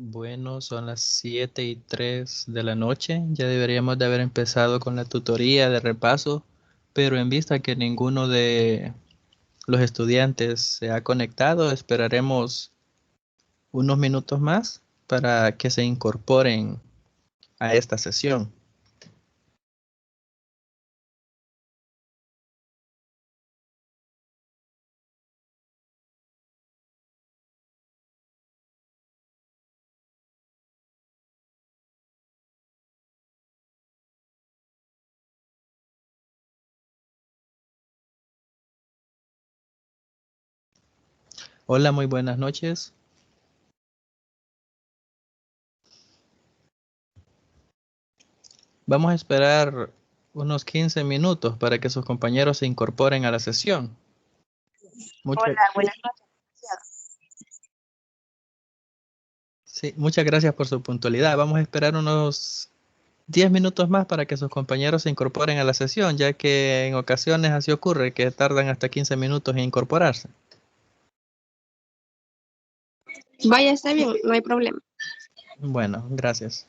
Bueno, son las 7:03 de la noche. Ya deberíamos de haber empezado con la tutoría de repaso, pero en vista que ninguno de los estudiantes se ha conectado, esperaremos unos minutos más para que se incorporen a esta sesión. Hola, muy buenas noches. Vamos a esperar unos 15 minutos para que sus compañeros se incorporen a la sesión. Muchas, Hola, buenas noches. sí, muchas gracias por su puntualidad. Vamos a esperar unos 10 minutos más para que sus compañeros se incorporen a la sesión, ya que en ocasiones así ocurre que tardan hasta 15 minutos en incorporarse. Vaya, está bien, no hay problema. Bueno, gracias.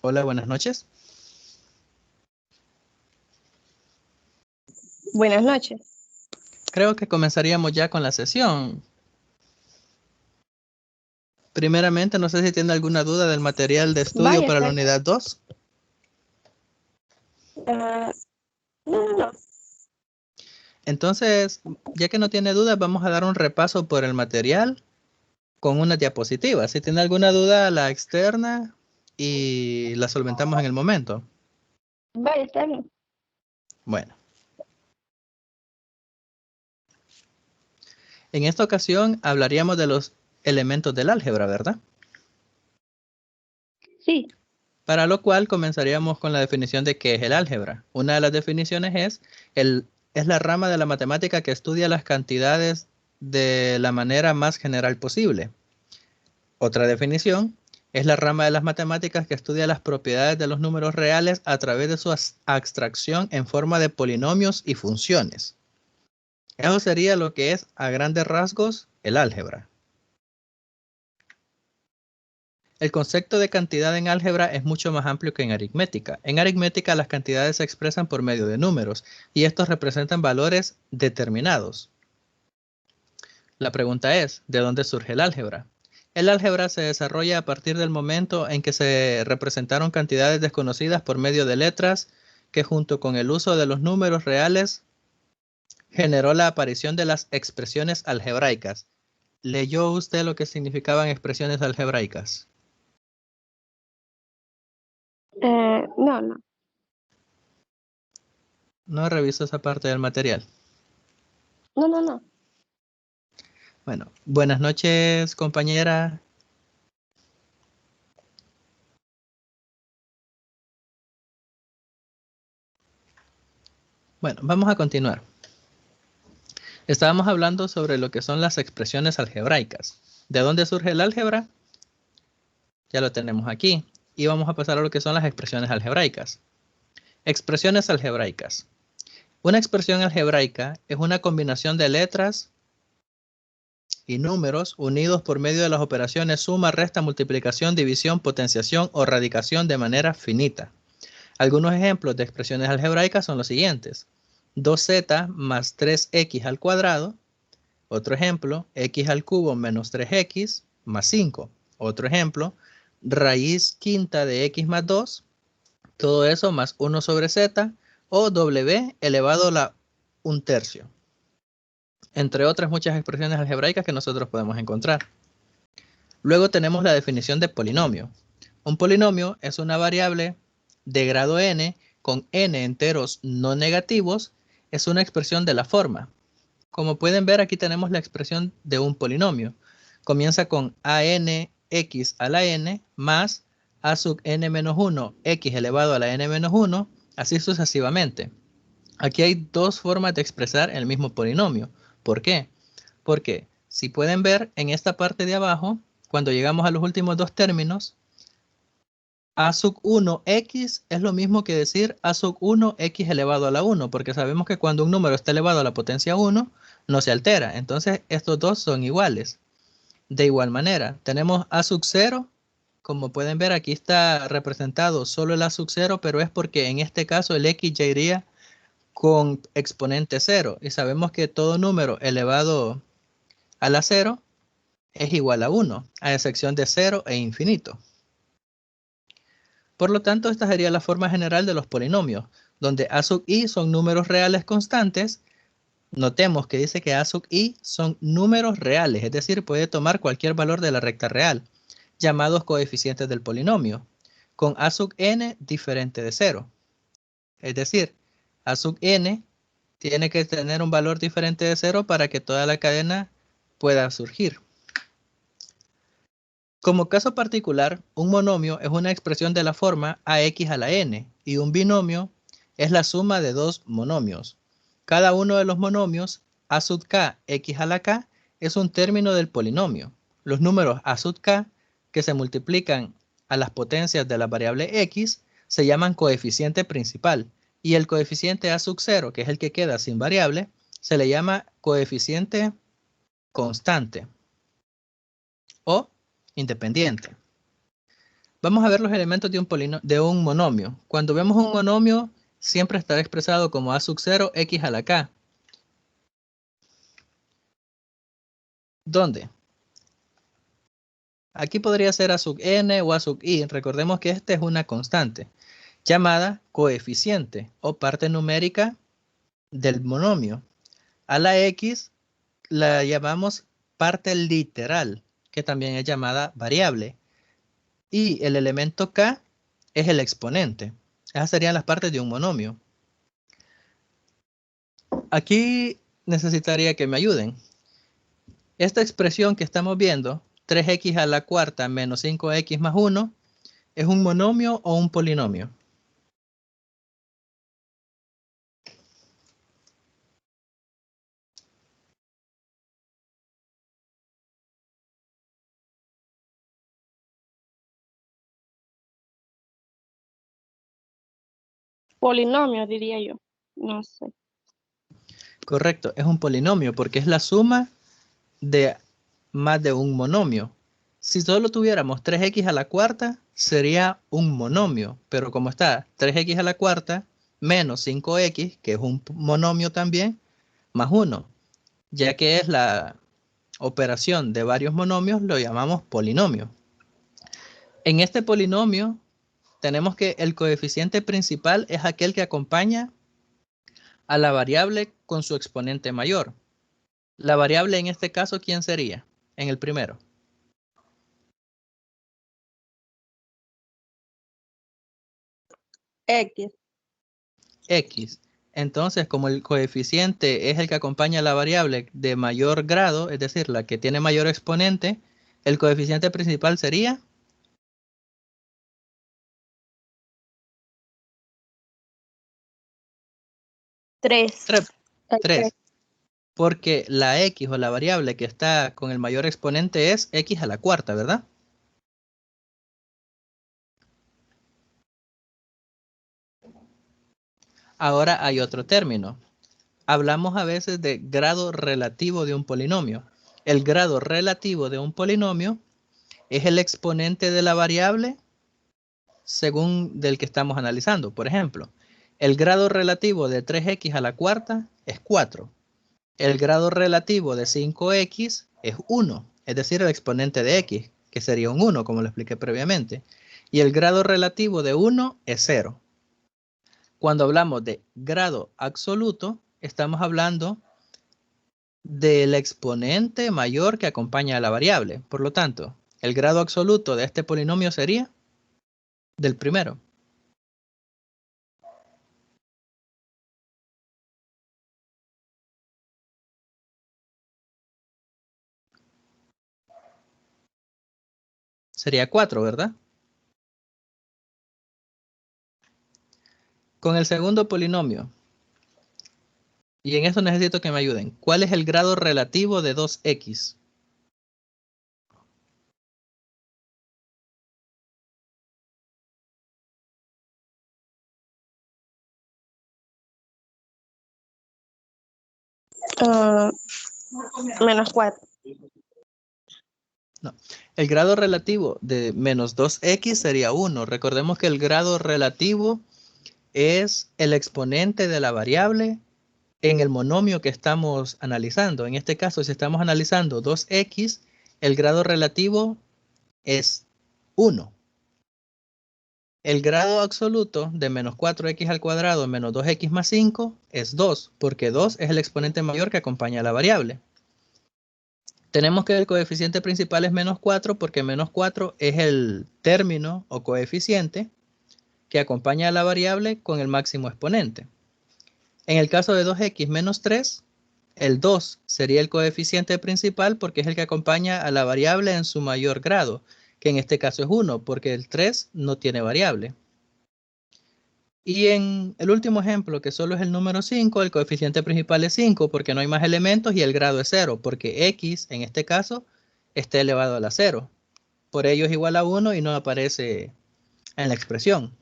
Hola, buenas noches. Buenas noches. Creo que comenzaríamos ya con la sesión. Primeramente, no sé si tiene alguna duda del material de estudio Vaya, para está la bien. unidad 2. No. Entonces, ya que no tiene dudas, vamos a dar un repaso por el material con una diapositiva. Si tiene alguna duda, la externa y la solventamos en el momento. Vaya, está bien. Bueno, en esta ocasión hablaríamos de los elementos del álgebra, ¿verdad? Sí. Para lo cual comenzaríamos con la definición de qué es el álgebra. Una de las definiciones es la rama de la matemática que estudia las cantidades de la manera más general posible. Otra definición es la rama de las matemáticas que estudia las propiedades de los números reales a través de su abstracción en forma de polinomios y funciones. Eso sería lo que es, a grandes rasgos, el álgebra. El concepto de cantidad en álgebra es mucho más amplio que en aritmética. En aritmética las cantidades se expresan por medio de números y estos representan valores determinados. La pregunta es, ¿de dónde surge el álgebra? El álgebra se desarrolla a partir del momento en que se representaron cantidades desconocidas por medio de letras que junto con el uso de los números reales generó la aparición de las expresiones algebraicas. ¿Leyó usted lo que significaban expresiones algebraicas? No. No reviso esa parte del material. No. Bueno, buenas noches, compañera. Bueno, vamos a continuar. Estábamos hablando sobre lo que son las expresiones algebraicas. ¿De dónde surge el álgebra? Ya lo tenemos aquí. Y vamos a pasar a lo que son las expresiones algebraicas. Expresiones algebraicas. Una expresión algebraica es una combinación de letras y números unidos por medio de las operaciones suma, resta, multiplicación, división, potenciación o radicación de manera finita. Algunos ejemplos de expresiones algebraicas son los siguientes. 2z más 3x al cuadrado. Otro ejemplo, x al cubo menos 3x más 5. Otro ejemplo, raíz quinta de x más 2. Todo eso más 1 sobre z o w elevado a la 1/3. Entre otras muchas expresiones algebraicas que nosotros podemos encontrar. Luego tenemos la definición de polinomio. Un polinomio es una variable de grado n con n enteros no negativos. Es una expresión de la forma. Como pueden ver, aquí tenemos la expresión de un polinomio. Comienza con anx a la n más a sub n menos 1 x elevado a la n menos 1, así sucesivamente. Aquí hay dos formas de expresar el mismo polinomio. ¿Por qué? Porque si pueden ver en esta parte de abajo, cuando llegamos a los últimos dos términos, a sub 1x es lo mismo que decir a sub 1x elevado a la 1, porque sabemos que cuando un número está elevado a la potencia 1, no se altera. Entonces, estos dos son iguales. De igual manera, tenemos a sub 0. Como pueden ver, aquí está representado solo el a sub 0, pero es porque en este caso el x ya iría con exponente 0. Y sabemos que todo número elevado a la 0 es igual a 1, a excepción de 0 e infinito. Por lo tanto, esta sería la forma general de los polinomios, donde a sub i son números reales constantes. Notemos que dice que a sub i son números reales, es decir, puede tomar cualquier valor de la recta real, llamados coeficientes del polinomio, con a sub n diferente de 0. Es decir, a sub n tiene que tener un valor diferente de 0 para que toda la cadena pueda surgir. Como caso particular, un monomio es una expresión de la forma ax a la n y un binomio es la suma de dos monomios. Cada uno de los monomios a sub k x a la k es un término del polinomio. Los números a sub k que se multiplican a las potencias de la variable x se llaman coeficiente principal y el coeficiente a sub 0, que es el que queda sin variable, se le llama coeficiente constante o independiente. Vamos a ver los elementos de un monomio. Cuando vemos un monomio, siempre estará expresado como a sub 0, x a la k. ¿Dónde? Aquí podría ser a sub n o a sub i. Recordemos que esta es una constante llamada coeficiente o parte numérica del monomio. A la x la llamamos parte literal, que también es llamada variable. Y el elemento k es el exponente. Esas serían las partes de un monomio. Aquí necesitaría que me ayuden. Esta expresión que estamos viendo, 3x a la cuarta menos 5x más 1, ¿es un monomio o un polinomio? Polinomio, diría yo. No sé. Correcto, es un polinomio porque es la suma de más de un monomio. Si solo tuviéramos 3x a la cuarta, sería un monomio, pero como está 3x a la cuarta menos 5x, que es un monomio también, más 1, ya que es la operación de varios monomios, lo llamamos polinomio. En este polinomio tenemos que el coeficiente principal es aquel que acompaña a la variable con su exponente mayor. La variable en este caso, ¿quién sería? En el primero. X. X. Entonces, como el coeficiente es el que acompaña a la variable de mayor grado, es decir, la que tiene mayor exponente, el coeficiente principal sería 3. 3. Porque la X o la variable que está con el mayor exponente es X a la cuarta, ¿verdad? Ahora hay otro término. Hablamos a veces de grado relativo de un polinomio. El grado relativo de un polinomio es el exponente de la variable según del que estamos analizando. Por ejemplo, el grado relativo de 3x a la cuarta es 4. El grado relativo de 5x es 1, es decir, el exponente de x, que sería un 1, como lo expliqué previamente. Y el grado relativo de 1 es 0. Cuando hablamos de grado absoluto, estamos hablando del exponente mayor que acompaña a la variable. Por lo tanto, el grado absoluto de este polinomio sería del primero. Sería 4, ¿verdad? Con el segundo polinomio, y en eso necesito que me ayuden. ¿Cuál es el grado relativo de 2x? Menos 4. No. El grado relativo de menos 2x sería 1. Recordemos que el grado relativo es el exponente de la variable en el monomio que estamos analizando. En este caso, si estamos analizando 2x, el grado relativo es 1. El grado absoluto de menos 4x al cuadrado menos 2x más 5 es 2, porque 2 es el exponente mayor que acompaña a la variable. Tenemos que el coeficiente principal es menos 4 porque menos 4 es el término o coeficiente que acompaña a la variable con el máximo exponente. En el caso de 2x menos 3, el 2 sería el coeficiente principal porque es el que acompaña a la variable en su mayor grado, que en este caso es 1 porque el 3 no tiene variable. Y en el último ejemplo, que solo es el número 5, el coeficiente principal es 5 porque no hay más elementos y el grado es 0 porque x, en este caso, está elevado a la 0. Por ello es igual a 1 y no aparece en la expresión.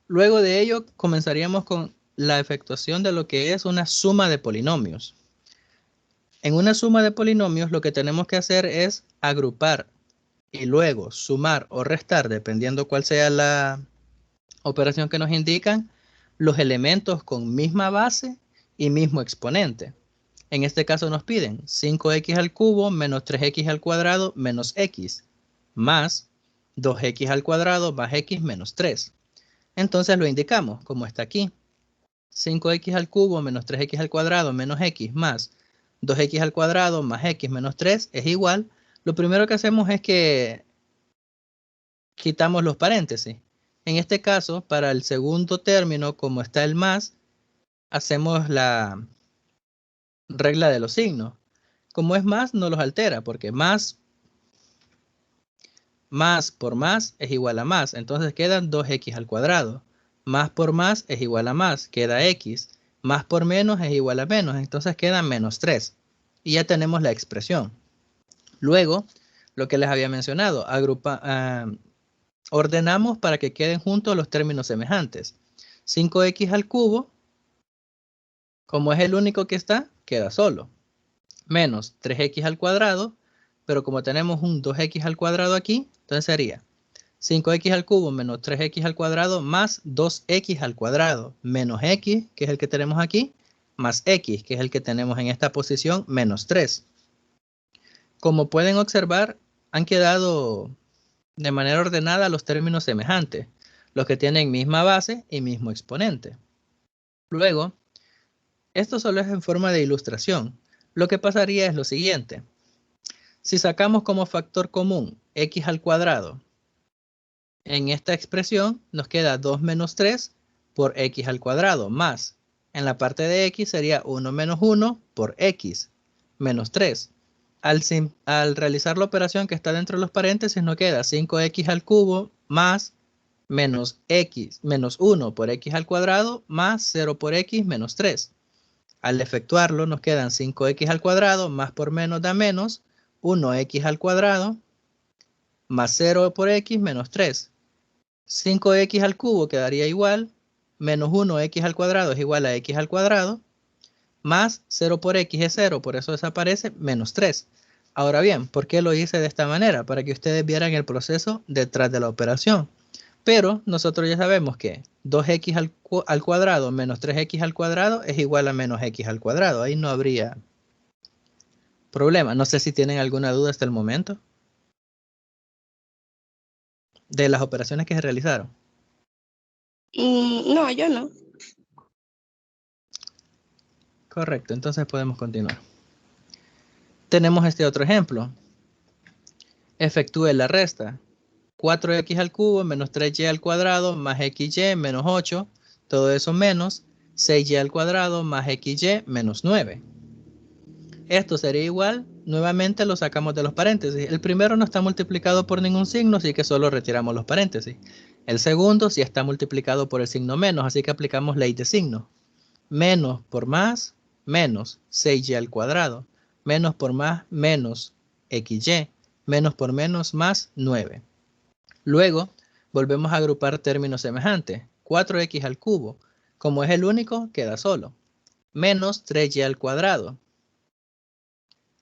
Luego de ello, comenzaríamos con la efectuación de lo que es una suma de polinomios. En una suma de polinomios, lo que tenemos que hacer es agrupar y luego sumar o restar, dependiendo cuál sea la operación que nos indican, los elementos con misma base y mismo exponente. En este caso nos piden 5x al cubo menos 3x al cuadrado menos x más 2x al cuadrado más x menos 3. Entonces lo indicamos como está aquí. 5x al cubo menos 3x al cuadrado menos x más 2x al cuadrado más x menos 3 es igual. Lo primero que hacemos es que quitamos los paréntesis. En este caso, para el segundo término, como está el más, hacemos la regla de los signos. Como es más, no los altera, porque más por más es igual a más. Entonces quedan 2x al cuadrado. Más por más es igual a más, queda x. Más por menos es igual a menos, entonces queda menos 3. Y ya tenemos la expresión. Luego, lo que les había mencionado, ordenamos para que queden juntos los términos semejantes. 5x al cubo, como es el único que está, queda solo. Menos 3x al cuadrado, pero como tenemos un 2x al cuadrado aquí, entonces sería 5x al cubo menos 3x al cuadrado más 2x al cuadrado menos x, que es el que tenemos aquí, más x, que es el que tenemos en esta posición, menos 3. Como pueden observar, han quedado de manera ordenada los términos semejantes, los que tienen misma base y mismo exponente. Luego, esto solo es en forma de ilustración. Lo que pasaría es lo siguiente. Si sacamos como factor común x al cuadrado, en esta expresión nos queda 2 menos 3 por x al cuadrado, más, en la parte de x sería 1 menos 1 por x, menos 3. Al realizar la operación que está dentro de los paréntesis nos queda 5x al cubo más menos x, menos 1 por x al cuadrado más 0 por x menos 3. Al efectuarlo nos quedan 5x al cuadrado más por menos da menos 1x al cuadrado más 0 por x menos 3. 5x al cubo quedaría igual, menos 1x al cuadrado es igual a x al cuadrado, más 0 por x es 0, por eso desaparece, menos 3. Ahora bien, ¿por qué lo hice de esta manera? Para que ustedes vieran el proceso detrás de la operación. Pero nosotros ya sabemos que 2x al cuadrado menos 3x al cuadrado es igual a menos x al cuadrado. Ahí no habría problema. No sé si tienen alguna duda hasta el momento de las operaciones que se realizaron. No, yo no. Correcto, entonces podemos continuar. Tenemos este otro ejemplo. Efectúe la resta. 4x al cubo menos 3y al cuadrado más xy menos 8. Todo eso menos 6y al cuadrado más xy menos 9. Esto sería igual, nuevamente lo sacamos de los paréntesis. El primero no está multiplicado por ningún signo, así que solo retiramos los paréntesis. El segundo sí está multiplicado por el signo menos, así que aplicamos ley de signo. Menos por más, menos 6y al cuadrado. Menos por más, menos xy. Menos por menos, más 9. Luego, volvemos a agrupar términos semejantes. 4x al cubo. Como es el único, queda solo. Menos 3y al cuadrado.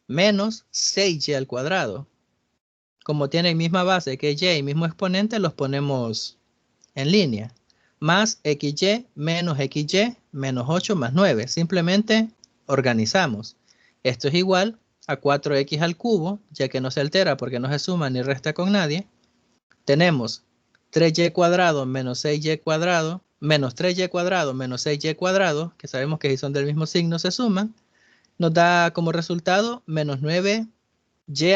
Menos 6y al cuadrado. Como tienen misma base que y y mismo exponente, los ponemos en línea. Más xy menos xy menos 8 más 9. Simplemente organizamos. Esto es igual a 4x al cubo, ya que no se altera porque no se suma ni resta con nadie. Tenemos 3y cuadrado menos 6y cuadrado, menos 3y cuadrado menos 6y cuadrado, que sabemos que si son del mismo signo se suman. Nos da como resultado menos 9y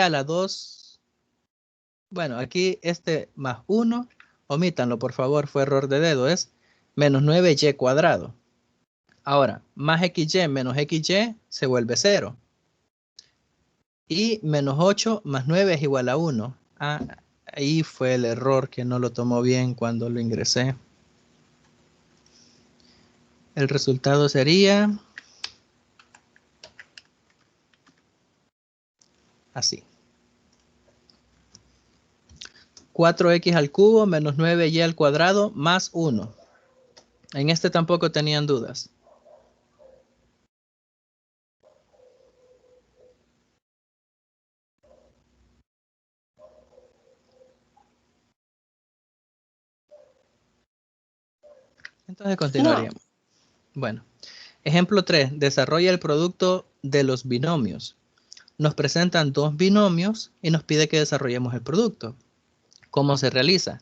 a la 2. Bueno, aquí este más 1, omítanlo por favor, fue error de dedo, es menos 9y cuadrado. Ahora, más xy menos xy se vuelve 0. Y menos 8 más 9 es igual a 1. Ahí fue el error que no lo tomó bien cuando lo ingresé. El resultado sería así. 4x al cubo menos 9y al cuadrado más 1. En este tampoco tenían dudas. Entonces continuaríamos. Bueno, ejemplo 3. Desarrolla el producto de los binomios. Nos presentan dos binomios y nos pide que desarrollemos el producto. ¿Cómo se realiza?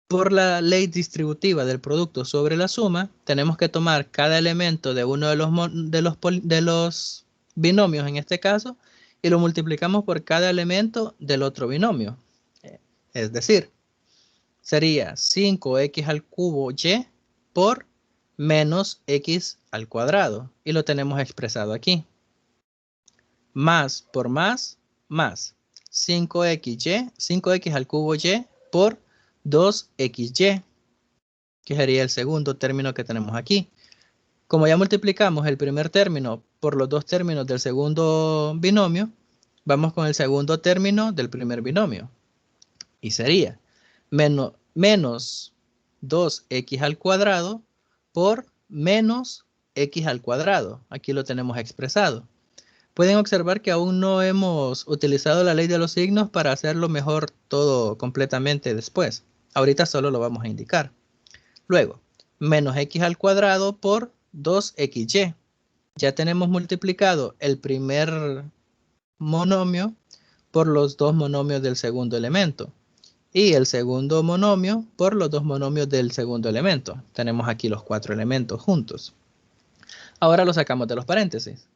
Por la ley distributiva del producto sobre la suma, tenemos que tomar cada elemento de uno de los binomios, en este caso, y lo multiplicamos por cada elemento del otro binomio. Es decir, sería 5x al cubo y por menos x al cuadrado. Y lo tenemos expresado aquí. Más por más, 5x al cubo y por 2xy, que sería el segundo término que tenemos aquí. Como ya multiplicamos el primer término por los dos términos del segundo binomio, vamos con el segundo término del primer binomio. Y sería menos 2x al cuadrado por menos x al cuadrado. Aquí lo tenemos expresado. Pueden observar que aún no hemos utilizado la ley de los signos para hacerlo mejor todo completamente después. Ahorita solo lo vamos a indicar. Luego, menos x al cuadrado por 2xy. Ya tenemos multiplicado el primer monomio por los dos monomios del segundo elemento. Y el segundo monomio por los dos monomios del segundo elemento. Tenemos aquí los cuatro elementos juntos. Ahora lo sacamos de los paréntesis.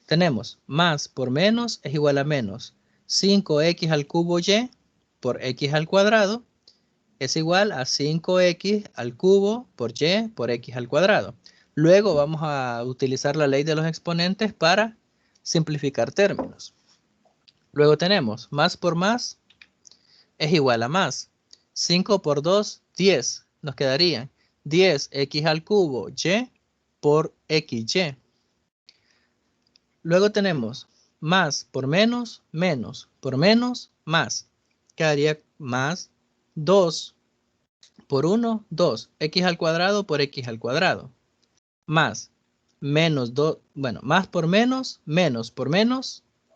Tenemos más por menos es igual a menos 5x al cubo y por x al cuadrado es igual a 5x al cubo por y por x al cuadrado. Luego vamos a utilizar la ley de los exponentes para simplificar términos. Luego tenemos más por más es igual a más. 5 por 2, 10. Nos quedaría 10x al cubo y por xy. Luego tenemos más por menos por menos, más. Quedaría más 2 por 1, 2. X al cuadrado por x al cuadrado. Más menos 2, bueno, más por menos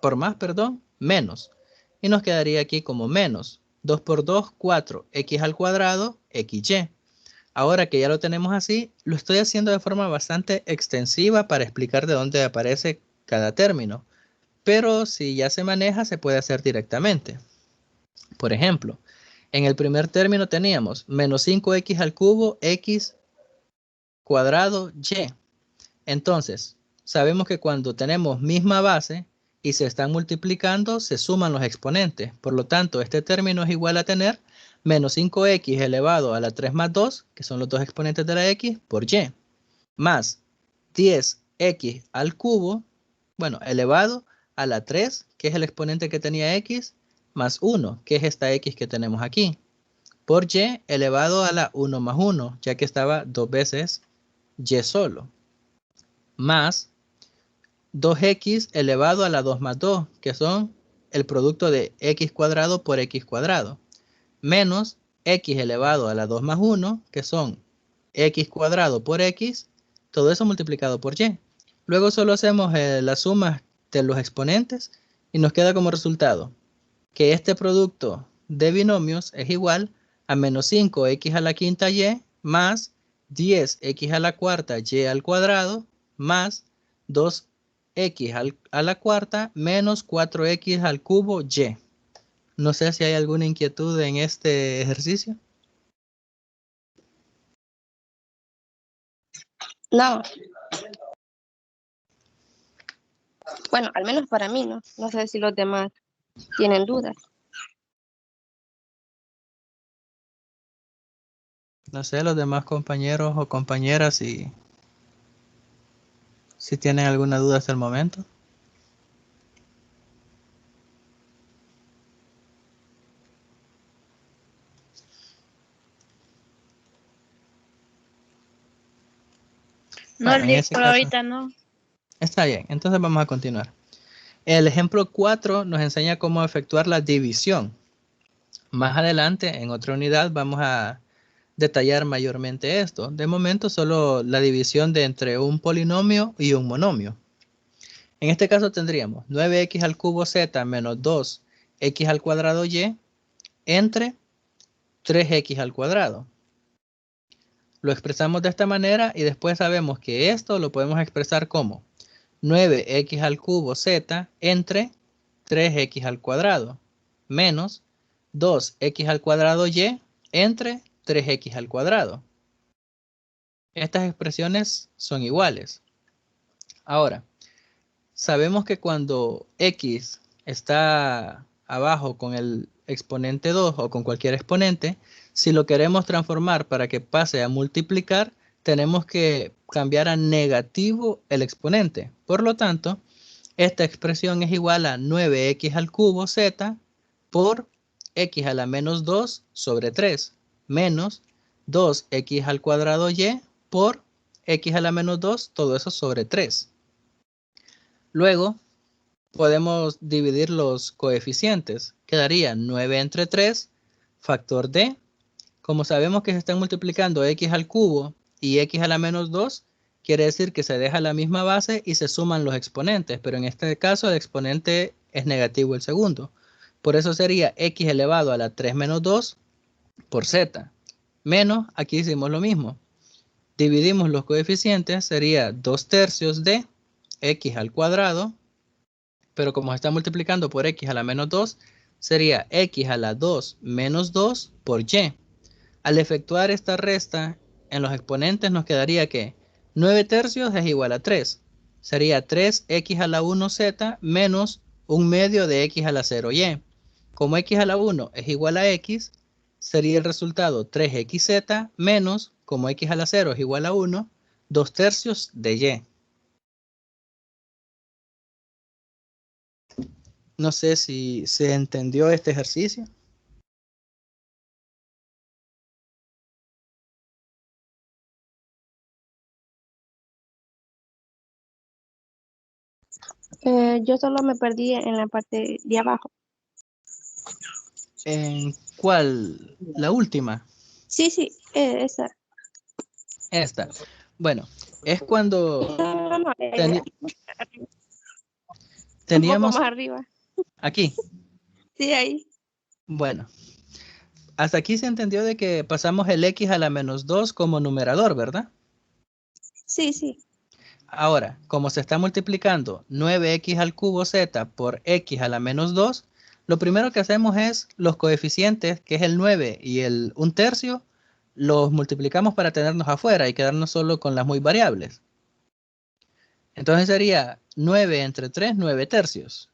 por más, perdón, menos. Y nos quedaría aquí como menos. 2 por 2, 4. X al cuadrado, xy. Ahora que ya lo tenemos así, lo estoy haciendo de forma bastante extensiva para explicar de dónde aparece cada término. Pero si ya se maneja, se puede hacer directamente. Por ejemplo, en el primer término teníamos menos 5x al cubo, x cuadrado, y. Entonces, sabemos que cuando tenemos misma base y se están multiplicando, se suman los exponentes. Por lo tanto, este término es igual a tener menos 5x elevado a la 3 más 2, que son los dos exponentes de la x, por y, más 10x al cubo, bueno, elevado a la 3, que es el exponente que tenía x, más 1, que es esta x que tenemos aquí, por y elevado a la 1 más 1, ya que estaba dos veces y solo, más 2x elevado a la 2 más 2, que son el producto de x cuadrado por x cuadrado, menos x elevado a la 2 más 1, que son x cuadrado por x, todo eso multiplicado por y. Luego solo hacemos la suma de los exponentes y nos queda como resultado que este producto de binomios es igual a menos 5x a la quinta y más 10x a la cuarta y al cuadrado más 2x a la cuarta menos 4x al cubo y. No sé si hay alguna inquietud en este ejercicio. No. Bueno, al menos para mí, ¿no? No sé si los demás tienen dudas. No sé, los demás compañeros o compañeras si tienen alguna duda hasta el momento. No, Bueno, en ese por caso, ahorita no. está bien, entonces vamos a continuar. El ejemplo 4 nos enseña cómo efectuar la división. Más adelante, en otra unidad, vamos a detallar mayormente esto. De momento, solo la división de entre un polinomio y un monomio. En este caso tendríamos 9x al cubo z menos 2x al cuadrado y entre 3x al cuadrado. Lo expresamos de esta manera y después sabemos que esto lo podemos expresar como 9x al cubo z entre 3x al cuadrado menos 2x al cuadrado y entre 3x al cuadrado. Estas expresiones son iguales. Ahora, sabemos que cuando x está abajo con el exponente 2 o con cualquier exponente, si lo queremos transformar para que pase a multiplicar, tenemos que cambiar a negativo el exponente. Por lo tanto, esta expresión es igual a 9x al cubo z por x a la menos 2 sobre 3 menos 2x al cuadrado y por x a la menos 2, todo eso sobre 3. Luego, podemos dividir los coeficientes. Quedaría 9 entre 3, factor de. Como sabemos que se están multiplicando x al cubo y x a la menos 2, quiere decir que se deja la misma base y se suman los exponentes, pero en este caso el exponente es negativo el segundo. Por eso sería x elevado a la 3 menos 2 por z. Menos, aquí hicimos lo mismo. Dividimos los coeficientes, sería 2 tercios de x al cuadrado, pero como se está multiplicando por x a la menos 2, sería x a la 2 menos 2 por y. Al efectuar esta resta en los exponentes nos quedaría que 9 tercios es igual a 3. Sería 3x a la 1z menos 1 medio de x a la 0y. Como x a la 1 es igual a x, sería el resultado 3xz menos, como x a la 0 es igual a 1, 2 tercios de y. No sé si se entendió este ejercicio. Yo solo me perdí en la parte de abajo. ¿En cuál? La última. Sí, sí, esa. Esta. Bueno, es cuando No, no, un poco teníamos más arriba. aquí. Sí, ahí. Bueno, hasta aquí se entendió de que pasamos el x a la menos 2 como numerador, ¿verdad? Sí, sí. Ahora, como se está multiplicando 9x al cubo z por x a la menos 2, lo primero que hacemos es los coeficientes, que es el 9 y el 1 tercio, los multiplicamos para tenernos afuera y quedarnos solo con las muy variables. Entonces sería 9 entre 3, 9 tercios.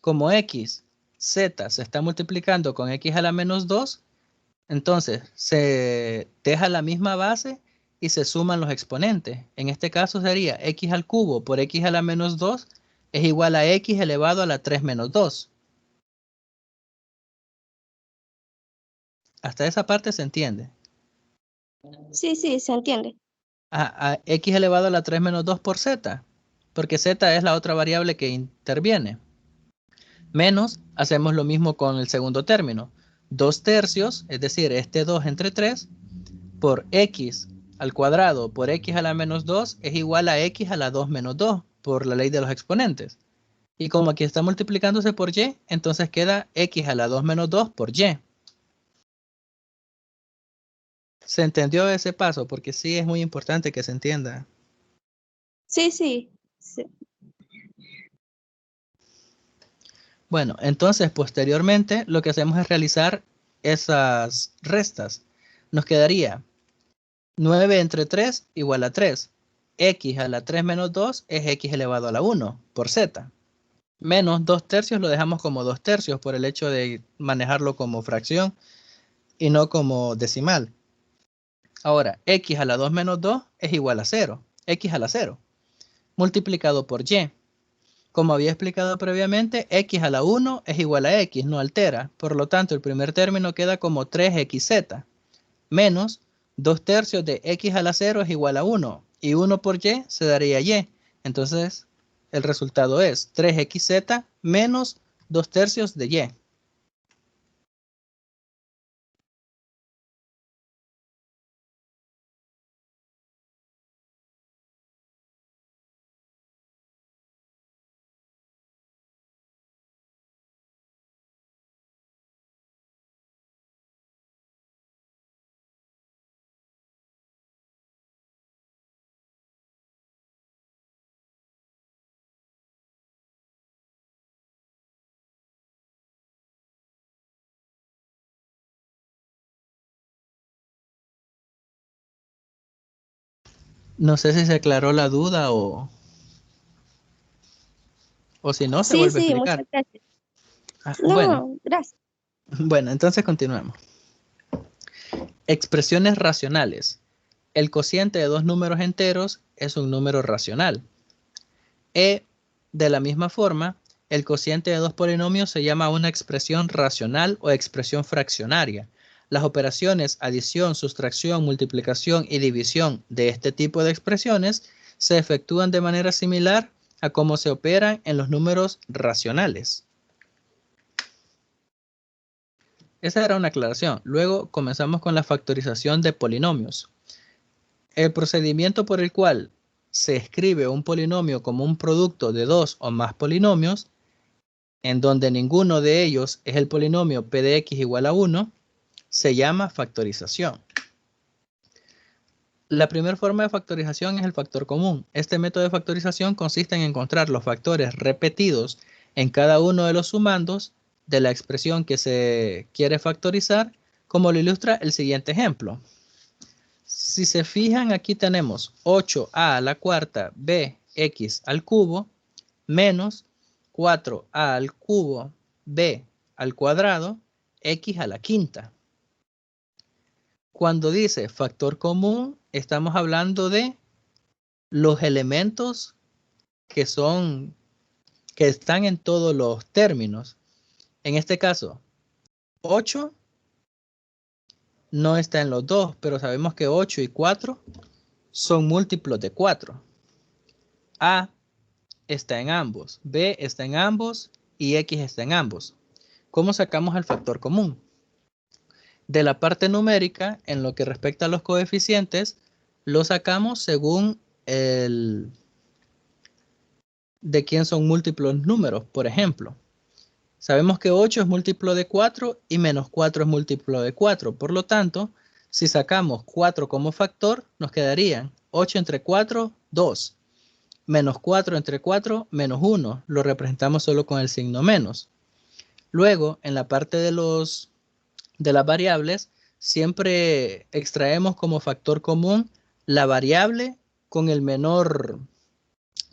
Como x, z se está multiplicando con x a la menos 2, entonces se deja la misma base y se suman los exponentes. En este caso sería x al cubo por x a la menos 2 es igual a x elevado a la 3 menos 2. Hasta esa parte se entiende. Sí, sí, se entiende. A x elevado a la 3 menos 2 por z, porque z es la otra variable que interviene. Menos, hacemos lo mismo con el segundo término. 2 tercios, es decir, este 2 entre 3, por x al cuadrado por x a la menos 2 es igual a x a la 2 menos 2 por la ley de los exponentes. Y como aquí está multiplicándose por y, entonces queda x a la 2 menos 2 por y. ¿Se entendió ese paso? Porque sí es muy importante que se entienda. Sí, sí. Sí. Bueno, entonces posteriormente lo que hacemos es realizar esas restas. Nos quedaría 9 entre 3 igual a 3. X a la 3 menos 2 es x elevado a la 1 por z. Menos 2 tercios lo dejamos como 2 tercios por el hecho de manejarlo como fracción y no como decimal. Ahora, x a la 2 menos 2 es igual a 0. X a la 0 multiplicado por y. Como había explicado previamente, x a la 1 es igual a x, no altera. Por lo tanto, el primer término queda como 3xz menos 2 tercios de x a la 0 es igual a 1. Y 1 por y se daría y. Entonces, el resultado es 3xz menos 2 tercios de y. No sé si se aclaró la duda o si no, se Sí, vuelve a sí, explicar. muchas gracias. Bueno, No, gracias. bueno, entonces continuamos. Expresiones racionales. El cociente de dos números enteros es un número racional. De la misma forma, el cociente de dos polinomios se llama una expresión racional o expresión fraccionaria. Las operaciones adición, sustracción, multiplicación y división de este tipo de expresiones se efectúan de manera similar a cómo se operan en los números racionales. Esa era una aclaración. Luego comenzamos con la factorización de polinomios. El procedimiento por el cual se escribe un polinomio como un producto de dos o más polinomios, en donde ninguno de ellos es el polinomio p de x igual a 1, se llama factorización. La primera forma de factorización es el factor común. Este método de factorización consiste en encontrar los factores repetidos en cada uno de los sumandos de la expresión que se quiere factorizar, como lo ilustra el siguiente ejemplo. Si se fijan, aquí tenemos 8a a la cuarta bx al cubo menos 4a al cubo b al cuadrado x a la quinta. Cuando dice factor común, estamos hablando de los elementos que están en todos los términos. En este caso, 8 no está en los dos, pero sabemos que 8 y 4 son múltiplos de 4. A está en ambos, B está en ambos y X está en ambos. ¿Cómo sacamos el factor común? De la parte numérica, en lo que respecta a los coeficientes, lo sacamos según de quién son múltiplos números. Por ejemplo, sabemos que 8 es múltiplo de 4 y menos 4 es múltiplo de 4. Por lo tanto, si sacamos 4 como factor, nos quedarían 8 entre 4, 2. Menos 4 entre 4, menos 1. Lo representamos solo con el signo menos. Luego, en la parte de las variables, siempre extraemos como factor común la variable con el menor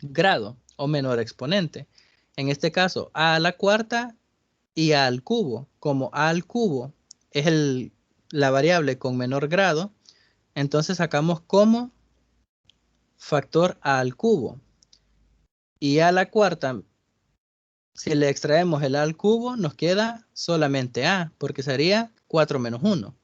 grado o menor exponente. En este caso, a a la cuarta y a al cubo. Como a al cubo es la variable con menor grado, entonces sacamos como factor a al cubo. Y a la cuarta, si le extraemos el a al cubo, nos queda solamente a, porque sería 4 menos 1.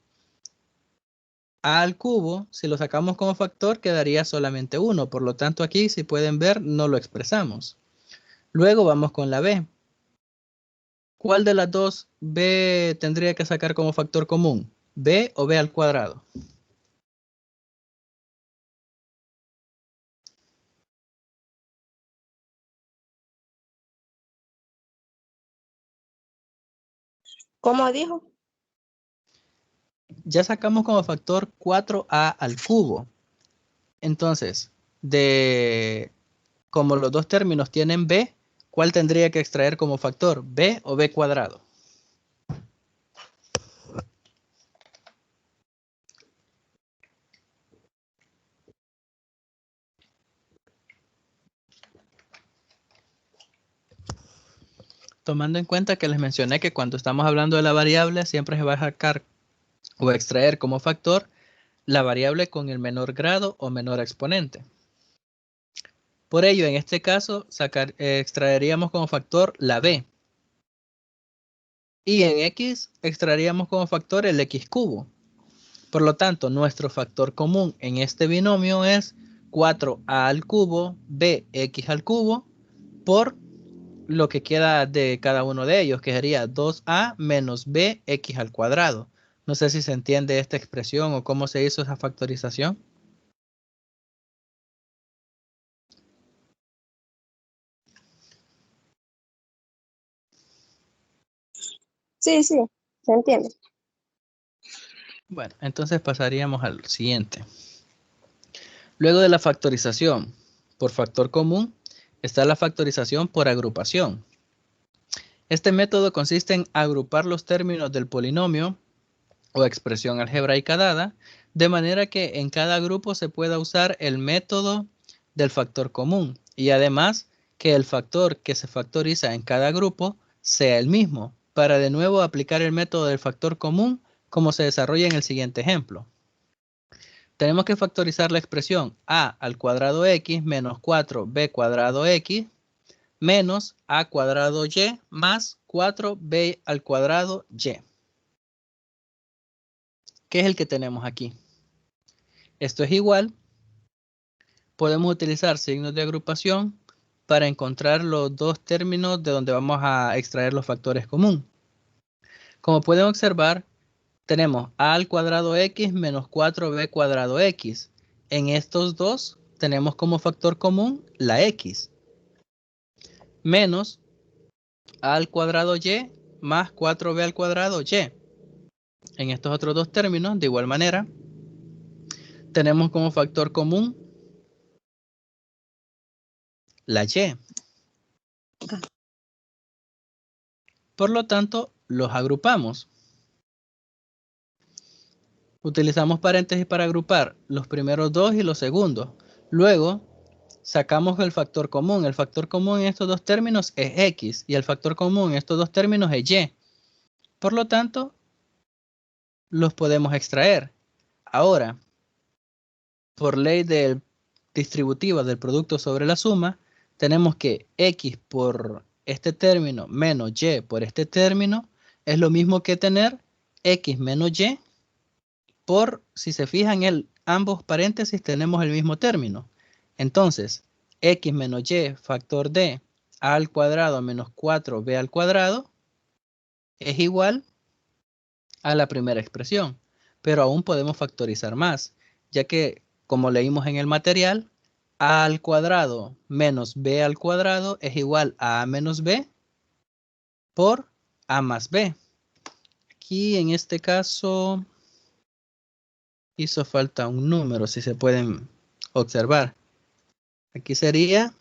A al cubo, si lo sacamos como factor, quedaría solamente 1. Por lo tanto, aquí, si pueden ver, no lo expresamos. Luego vamos con la b. ¿Cuál de las dos b tendría que sacar como factor común? ¿B o b al cuadrado? ¿Cómo dijo? Ya sacamos como factor 4a al cubo. Entonces, como los dos términos tienen b, ¿cuál tendría que extraer como factor? ¿B o b cuadrado? Tomando en cuenta que les mencioné que cuando estamos hablando de la variable, siempre se va a sacar o extraer como factor la variable con el menor grado o menor exponente. Por ello, en este caso, extraeríamos como factor la b. Y en x extraeríamos como factor el x cubo. Por lo tanto, nuestro factor común en este binomio es 4a al cubo bx al cubo por lo que queda de cada uno de ellos, que sería 2a menos bx al cuadrado. No sé si se entiende esta expresión o cómo se hizo esa factorización. Sí, sí, se entiende. Bueno, entonces pasaríamos al siguiente. Luego de la factorización por factor común, está la factorización por agrupación. Este método consiste en agrupar los términos del polinomio o expresión algebraica dada De manera que en cada grupo se pueda usar el método del factor común y además que el factor que se factoriza en cada grupo sea el mismo, para de nuevo aplicar el método del factor común como se desarrolla en el siguiente ejemplo. Tenemos que factorizar la expresión a al cuadrado x menos 4b cuadrado x menos a cuadrado y más 4b al cuadrado y. ¿Qué es el que tenemos aquí? Esto es igual. Podemos utilizar signos de agrupación para encontrar los dos términos de donde vamos a extraer los factores común. Como pueden observar, tenemos a al cuadrado x menos 4b cuadrado x. En estos dos tenemos como factor común la x. Menos a al cuadrado y más 4b al cuadrado y. En estos otros dos términos, de igual manera, tenemos como factor común la y. Por lo tanto, los agrupamos. Utilizamos paréntesis para agrupar los primeros dos y los segundos. Luego, sacamos el factor común. El factor común en estos dos términos es x y el factor común en estos dos términos es y. Por lo tanto, los podemos extraer. Ahora, por ley distributiva del producto sobre la suma, tenemos que x por este término menos y por este término es lo mismo que tener x menos y por, si se fijan en ambos paréntesis tenemos el mismo término. Entonces, x menos y factor de a al cuadrado menos 4b al cuadrado es igual a la primera expresión. Pero aún podemos factorizar más, ya que, como leímos en el material, a al cuadrado menos b al cuadrado es igual a menos b por a más b. Aquí en este caso hizo falta un número, si se pueden observar. Aquí sería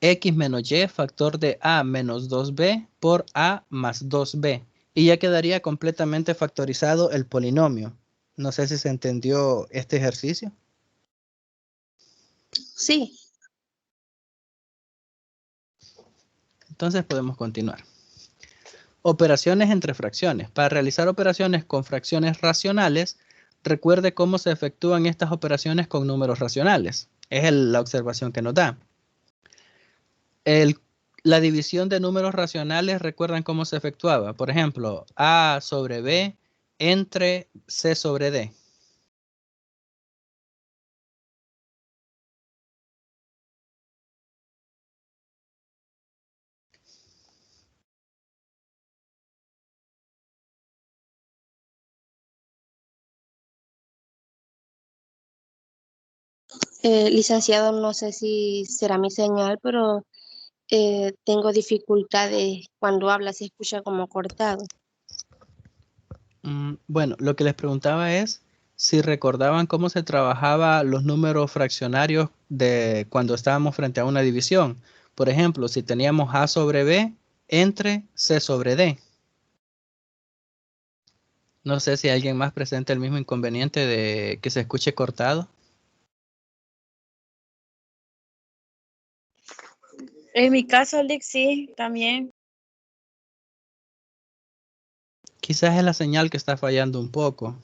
x menos y factor de a menos 2b por a más 2b. Y ya quedaría completamente factorizado el polinomio. No sé si se entendió este ejercicio. Sí. Entonces podemos continuar. Operaciones entre fracciones. Para realizar operaciones con fracciones racionales, recuerde cómo se efectúan estas operaciones con números racionales. Es la observación que nos da. La división de números racionales, ¿recuerdan cómo se efectuaba? Por ejemplo, a sobre b entre c sobre d. Licenciado, no sé si será mi señal, pero tengo dificultades cuando habla, se escucha como cortado. Bueno, lo que les preguntaba es si recordaban cómo se trabajaba los números fraccionarios de cuando estábamos frente a una división. Por ejemplo, si teníamos a sobre b entre c sobre d. No sé si alguien más presenta el mismo inconveniente de que se escuche cortado. En mi caso, Alex, sí, también. Quizás es la señal que está fallando un poco.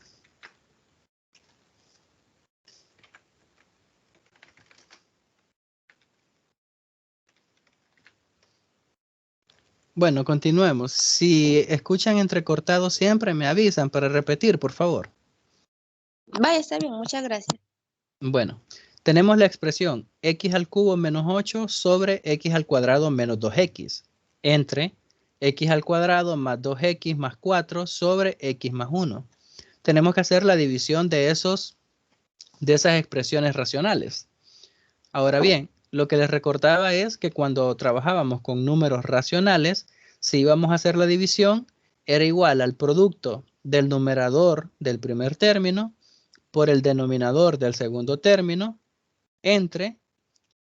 Bueno, continuemos. Si escuchan entrecortado siempre me avisan para repetir, por favor. Vaya, está bien, muchas gracias. Bueno, tenemos la expresión x al cubo menos 8 sobre x al cuadrado menos 2x entre x al cuadrado más 2x más 4 sobre x más 1. Tenemos que hacer la división de esas expresiones racionales. Ahora bien, lo que les recordaba es que cuando trabajábamos con números racionales, si íbamos a hacer la división, era igual al producto del numerador del primer término por el denominador del segundo término entre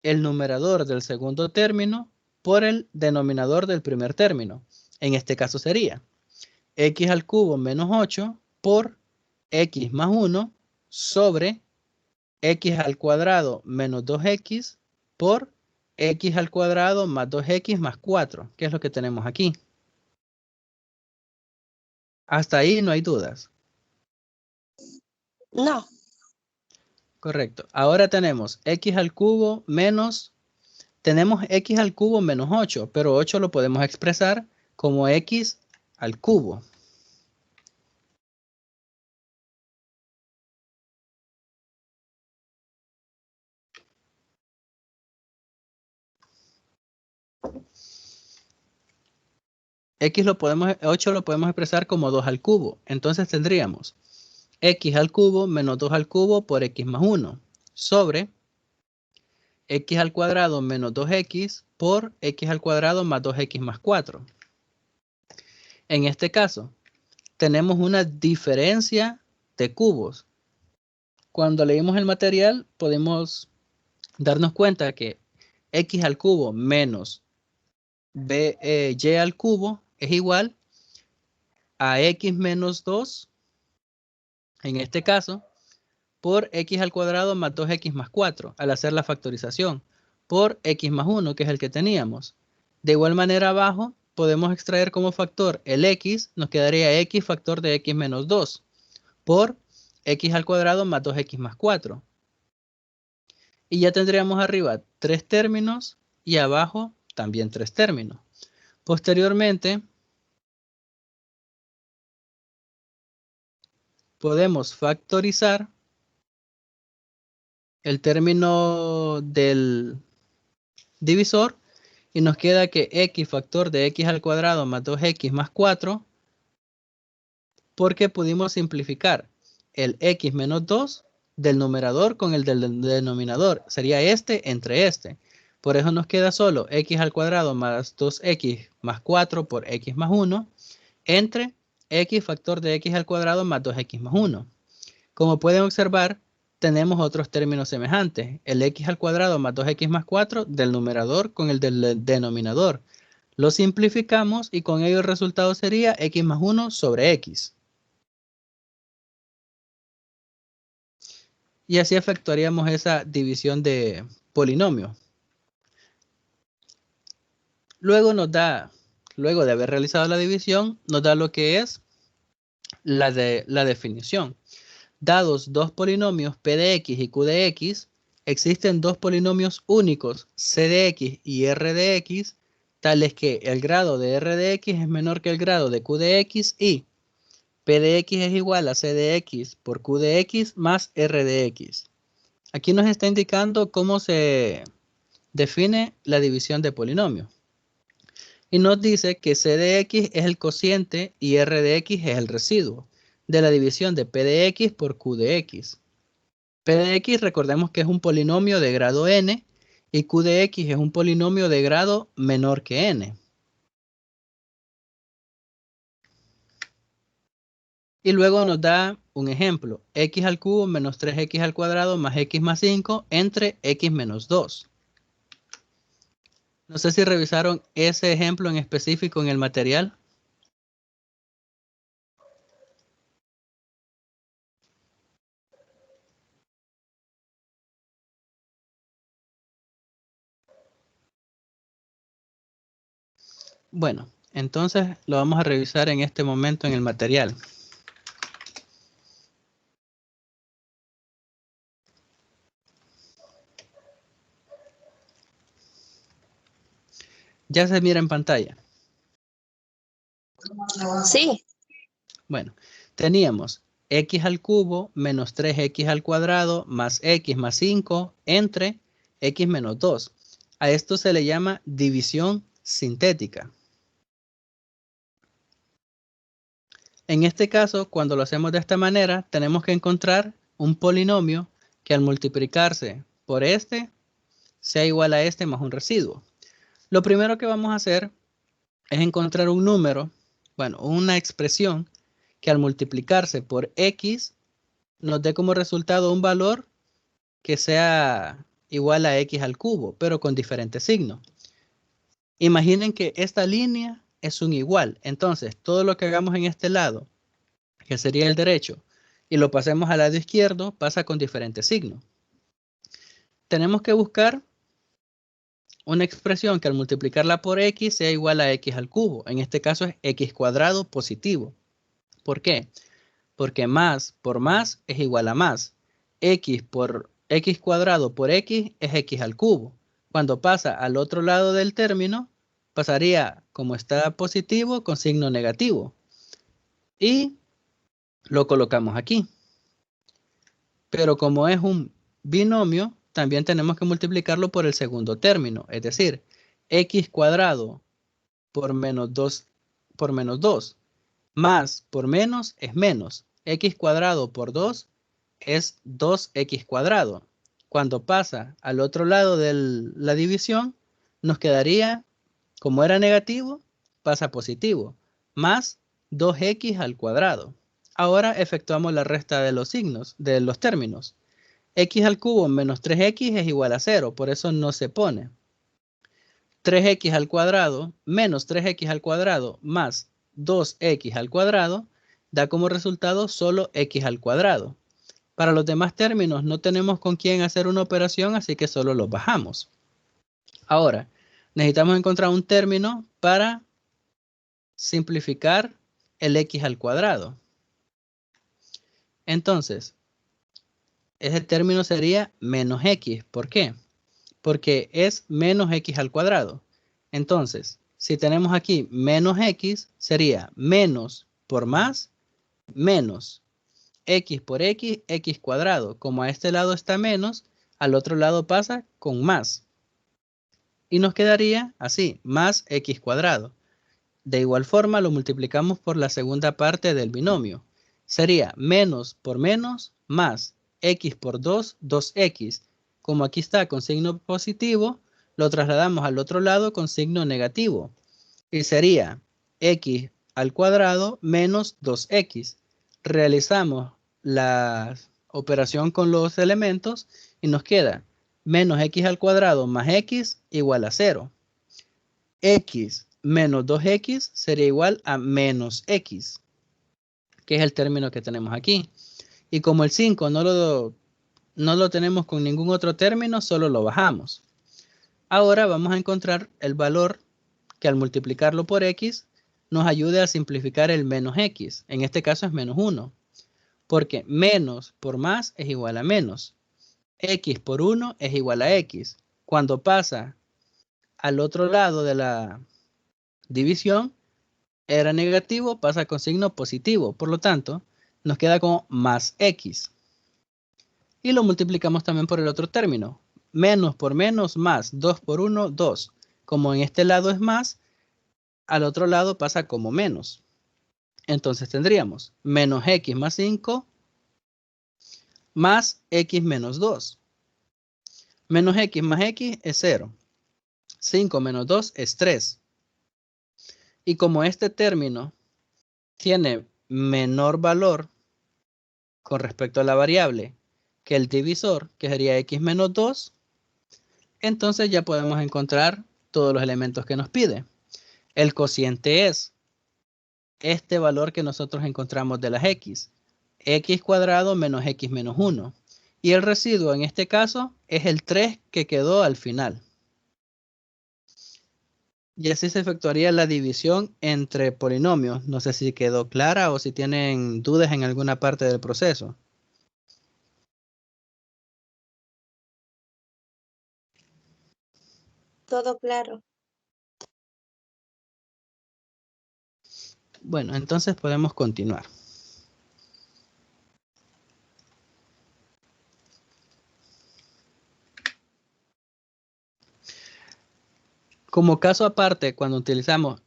el numerador del segundo término por el denominador del primer término. En este caso sería x al cubo menos 8 por x más 1 sobre x al cuadrado menos 2x por x al cuadrado más 2x más 4, que es lo que tenemos aquí. Hasta ahí no hay dudas. No, Correcto. Ahora tenemos x al cubo menos, tenemos x al cubo menos 8, pero 8 lo podemos expresar como x al cubo. X lo podemos, 8 lo podemos expresar como 2 al cubo. Entonces tendríamos x al cubo menos 2 al cubo por x más 1 sobre x al cuadrado menos 2x por x al cuadrado más 2x más 4. En este caso, tenemos una diferencia de cubos. Cuando leímos el material, podemos darnos cuenta que x al cubo menos y al cubo es igual a x menos 2, en este caso, por x al cuadrado más 2x más 4, al hacer la factorización, por x más 1, que es el que teníamos. De igual manera abajo, podemos extraer como factor el x, nos quedaría x factor de x menos 2, por x al cuadrado más 2x más 4. Y ya tendríamos arriba 3 términos y abajo también 3 términos. Posteriormente, podemos factorizar el término del divisor y nos queda que x factor de x al cuadrado más 2x más 4, porque pudimos simplificar el x menos 2 del numerador con el del denominador. Sería este entre este. Por eso nos queda solo x al cuadrado más 2x más 4 por x más 1 entre x factor de x al cuadrado más 2x más 1. Como pueden observar, tenemos otros términos semejantes. El x al cuadrado más 2x más 4 del numerador con el del denominador. Lo simplificamos y con ello el resultado sería x más 1 sobre x. Y así efectuaríamos esa división de polinomio. Luego luego de haber realizado la división, nos da lo que es la definición. Dados dos polinomios p de x y q de x, existen dos polinomios únicos c de x y r de x, tales que el grado de r de x es menor que el grado de q de x y p de x es igual a c de x por q de x más r de x. Aquí nos está indicando cómo se define la división de polinomios. Y nos dice que c de x es el cociente y r de x es el residuo de la división de p de x por q de x. P de x recordemos que es un polinomio de grado n y q de x es un polinomio de grado menor que n. Y luego nos da un ejemplo, x al cubo menos 3x al cuadrado más x más 5 entre x menos 2. No sé si revisaron ese ejemplo en específico en el material. Bueno, entonces lo vamos a revisar en este momento en el material. Ya se mira en pantalla. sí, Bueno, teníamos x al cubo menos 3x al cuadrado más x más 5 entre x menos 2. A esto se le llama división sintética. En este caso, cuando lo hacemos de esta manera, tenemos que encontrar un polinomio que al multiplicarse por este sea igual a este más un residuo. Lo primero que vamos a hacer es encontrar un número, bueno, una expresión que al multiplicarse por x nos dé como resultado un valor que sea igual a x al cubo, pero con diferentes signos. Imaginen que esta línea es un igual. Entonces, todo lo que hagamos en este lado, que sería el derecho, y lo pasemos al lado izquierdo, pasa con diferente signo. Tenemos que buscar una expresión que al multiplicarla por x sea igual a x al cubo. En este caso es x cuadrado positivo. ¿Por qué? Porque más por más es igual a más. X por x cuadrado por x es x al cubo. Cuando pasa al otro lado del término, pasaría como está positivo con signo negativo. Y lo colocamos aquí. Pero como es un binomio, también tenemos que multiplicarlo por el segundo término. Es decir, x cuadrado por menos 2 más por menos es menos. X cuadrado por 2 es 2x cuadrado. Cuando pasa al otro lado de la división, nos quedaría, como era negativo, pasa positivo, más 2x al cuadrado. Ahora efectuamos la resta de los signos, de los términos. X al cubo menos 3x es igual a 0, por eso no se pone. 3x al cuadrado menos 3x al cuadrado más 2x al cuadrado da como resultado solo x al cuadrado. Para los demás términos no tenemos con quién hacer una operación, así que solo los bajamos. Ahora, necesitamos encontrar un término para simplificar el x al cuadrado. Entonces, ese término sería menos x. ¿Por qué? Porque es menos x al cuadrado. Entonces, si tenemos aquí menos x, sería menos por más, menos x por x, x cuadrado. Como a este lado está menos, al otro lado pasa con más. Y nos quedaría así, más x cuadrado. De igual forma lo multiplicamos por la segunda parte del binomio. Sería menos por menos más x por 2, 2x. Como aquí está con signo positivo, lo trasladamos al otro lado con signo negativo. Y sería x al cuadrado menos 2x. Realizamos la operación con los elementos y nos queda menos x al cuadrado más x igual a 0. X menos 2x sería igual a menos x, que es el término que tenemos aquí. Y como el 5 no lo tenemos con ningún otro término, solo lo bajamos. Ahora vamos a encontrar el valor que al multiplicarlo por x nos ayude a simplificar el menos x. En este caso es menos 1, porque menos por más es igual a menos. X por 1 es igual a x. Cuando pasa al otro lado de la división, era negativo, pasa con signo positivo. Por lo tanto, nos queda como más x. Y lo multiplicamos también por el otro término. Menos por menos más. 2 por 1, 2. Como en este lado es más, al otro lado pasa como menos. Entonces tendríamos menos x más 5 más x menos 2. Menos x más x es 0. 5 menos 2 es 3. Y como este término tiene menor valor con respecto a la variable que el divisor, que sería x menos 2, entonces ya podemos encontrar todos los elementos que nos pide. El cociente es este valor que nosotros encontramos de las x cuadrado menos x menos 1. Y el residuo en este caso es el 3 que quedó al final. Y así se efectuaría la división entre polinomios. No sé si quedó clara o si tienen dudas en alguna parte del proceso. Todo claro. Bueno, entonces podemos continuar. Como caso aparte, cuando utilizamos...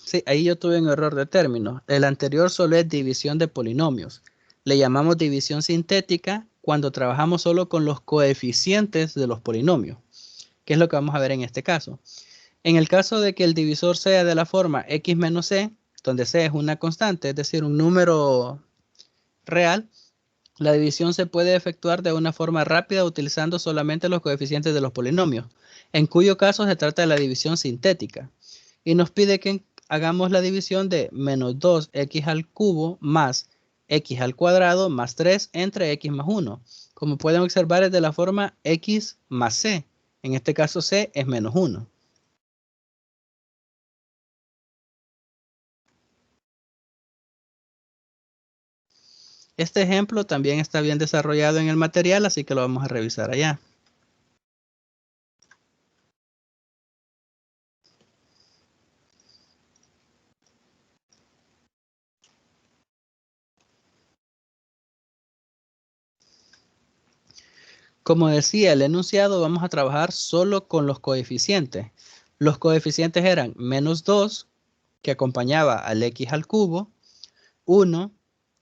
Sí, ahí yo tuve un error de términos. El anterior solo es división de polinomios. Le llamamos división sintética cuando trabajamos solo con los coeficientes de los polinomios, que es lo que vamos a ver en este caso. En el caso de que el divisor sea de la forma x menos c, donde c es una constante, es decir, un número real, la división se puede efectuar de una forma rápida utilizando solamente los coeficientes de los polinomios, en cuyo caso se trata de la división sintética. y nos pide que hagamos la división de menos 2x al cubo más x al cuadrado más 3 entre x más 1. Como pueden observar es de la forma x más c. En este caso c es menos 1. Este ejemplo también está bien desarrollado en el material, así que lo vamos a revisar allá. Como decía el enunciado, vamos a trabajar solo con los coeficientes. Los coeficientes eran menos 2, que acompañaba al x al cubo, 1,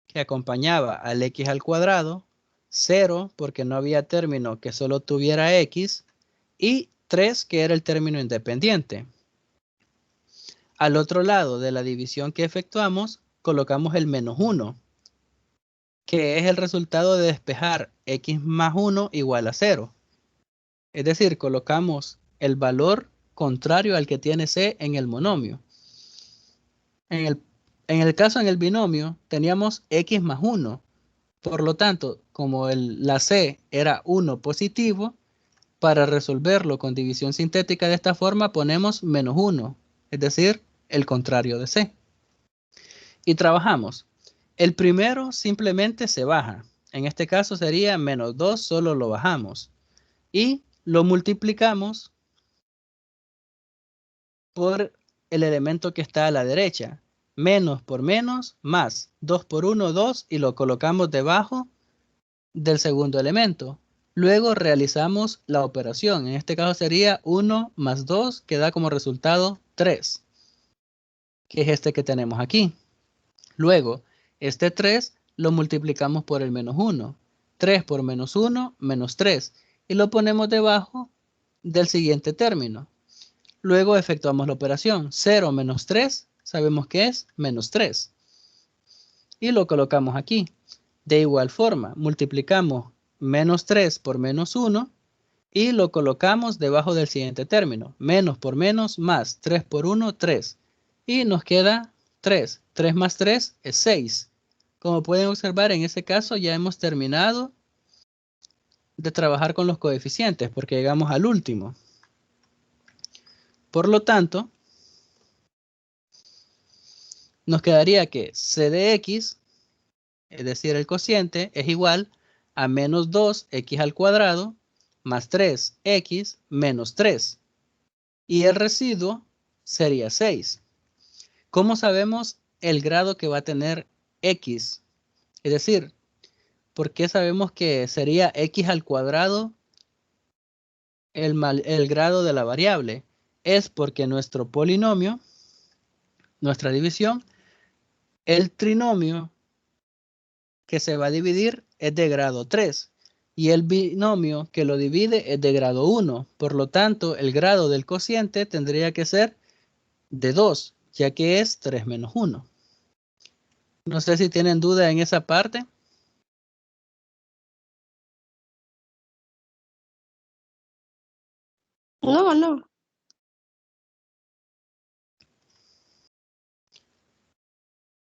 que acompañaba al x al cuadrado, 0, porque no había término que solo tuviera x, y 3, que era el término independiente. Al otro lado de la división que efectuamos, colocamos el menos 1, que es el resultado de despejar x más 1 igual a 0. Es decir, colocamos el valor contrario al que tiene c en el monomio. En el caso en el binomio, teníamos x más 1. Por lo tanto, como la c era 1 positivo, para resolverlo con división sintética de esta forma ponemos menos 1, es decir, el contrario de c. Y trabajamos. El primero simplemente se baja. En este caso sería menos 2, solo lo bajamos. Y lo multiplicamos por el elemento que está a la derecha. Menos por menos, más. 2 por 1, 2, y lo colocamos debajo del segundo elemento. Luego realizamos la operación. En este caso sería 1 más 2, que da como resultado 3, que es este que tenemos aquí. Luego, este 3 lo multiplicamos por el menos 1. 3 por menos 1, menos 3. Y lo ponemos debajo del siguiente término. Luego efectuamos la operación. 0 menos 3, sabemos que es menos 3. Y lo colocamos aquí. De igual forma, multiplicamos menos 3 por menos 1 y lo colocamos debajo del siguiente término. Menos por menos, más. 3 por 1, 3. Y nos queda 3. 3 más 3 es 6. Como pueden observar, en ese caso ya hemos terminado de trabajar con los coeficientes porque llegamos al último. Por lo tanto, nos quedaría que c de x, es decir, el cociente, es igual a menos 2x al cuadrado más 3x menos 3. Y el residuo sería 6. ¿Cómo sabemos el grado que va a tener x? Es decir, ¿por qué sabemos que sería x al cuadrado el grado de la variable? Es porque nuestro polinomio, nuestra división, el trinomio que se va a dividir es de grado 3 y el binomio que lo divide es de grado 1. Por lo tanto, el grado del cociente tendría que ser de 2, ya que es 3 menos 1. No sé si tienen duda en esa parte. No.